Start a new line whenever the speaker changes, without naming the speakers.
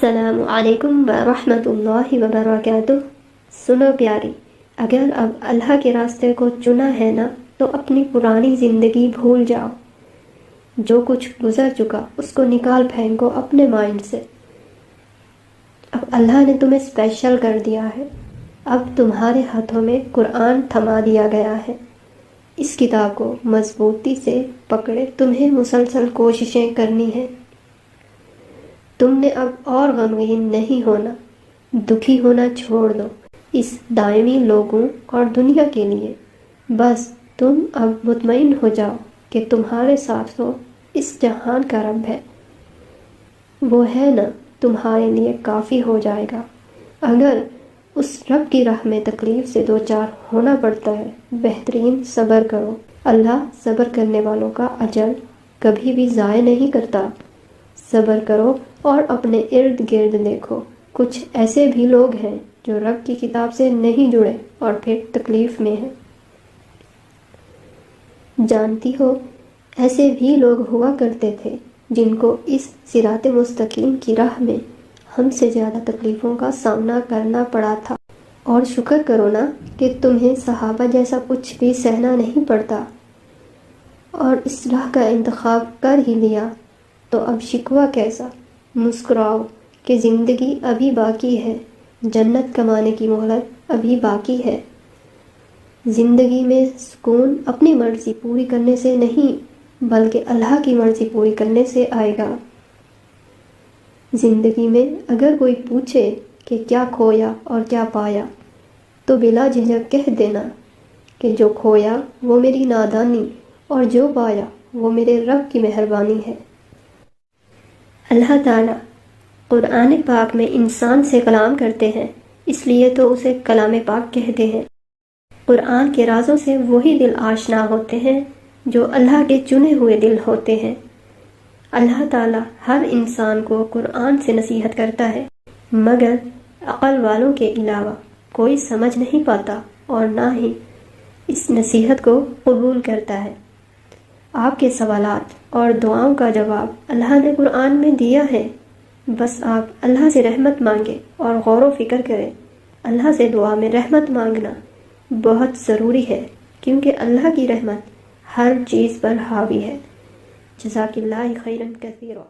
السلام علیکم ورحمۃ اللہ وبرکاتہ۔ سنو پیاری، اگر اب اللہ کے راستے کو چنا ہے نا تو اپنی پرانی زندگی بھول جاؤ۔ جو کچھ گزر چکا اس کو نکال پھینکو اپنے مائنڈ سے۔ اب اللہ نے تمہیں اسپیشل کر دیا ہے۔ اب تمہارے ہاتھوں میں قرآن تھما دیا گیا ہے۔ اس کتاب کو مضبوطی سے پکڑے تمہیں مسلسل کوششیں کرنی ہیں۔ تم نے اب اور غمگین نہیں ہونا، دکھی ہونا چھوڑ دو اس دائمی لوگوں اور دنیا کے لیے۔ بس تم اب مطمئن ہو جاؤ کہ تمہارے ساتھ تو اس جہان کا رب ہے۔ وہ ہے نا، تمہارے لیے کافی ہو جائے گا۔ اگر اس رب کی راہ میں تکلیف سے دوچار ہونا پڑتا ہے، بہترین صبر کرو۔ اللہ صبر کرنے والوں کا اجر کبھی بھی ضائع نہیں کرتا۔ صبر کرو اور اپنے ارد گرد دیکھو، کچھ ایسے بھی لوگ ہیں جو رب کی کتاب سے نہیں جڑے اور پھر تکلیف میں ہیں۔ جانتی ہو، ایسے بھی لوگ ہوا کرتے تھے جن کو اس صراط مستقیم کی راہ میں ہم سے زیادہ تکلیفوں کا سامنا کرنا پڑا تھا۔ اور شکر کرو نا کہ تمہیں صحابہ جیسا کچھ بھی سہنا نہیں پڑتا، اور اس راہ کا انتخاب کر ہی لیا تو اب شکوہ کیسا؟ مسکراؤ کہ زندگی ابھی باقی ہے، جنت کمانے کی مہلت ابھی باقی ہے۔ زندگی میں سکون اپنی مرضی پوری کرنے سے نہیں بلکہ اللہ کی مرضی پوری کرنے سے آئے گا۔ زندگی میں اگر کوئی پوچھے کہ کیا کھویا اور کیا پایا تو بلا جھجک کہہ دینا کہ جو کھویا وہ میری نادانی اور جو پایا وہ میرے رب کی مہربانی ہے۔ اللہ تعالیٰ قرآن پاک میں انسان سے کلام کرتے ہیں، اس لیے تو اسے کلام پاک کہتے ہیں۔ قرآن کے رازوں سے وہی دل آشنا ہوتے ہیں جو اللہ کے چنے ہوئے دل ہوتے ہیں۔ اللہ تعالیٰ ہر انسان کو قرآن سے نصیحت کرتا ہے، مگر عقل والوں کے علاوہ کوئی سمجھ نہیں پاتا اور نہ ہی اس نصیحت کو قبول کرتا ہے۔ آپ کے سوالات اور دعاؤں کا جواب اللہ نے قرآن میں دیا ہے، بس آپ اللہ سے رحمت مانگیں اور غور و فکر کریں۔ اللہ سے دعا میں رحمت مانگنا بہت ضروری ہے، کیونکہ اللہ کی رحمت ہر چیز پر حاوی ہے۔ جزاک اللہ خیرا کثیرا۔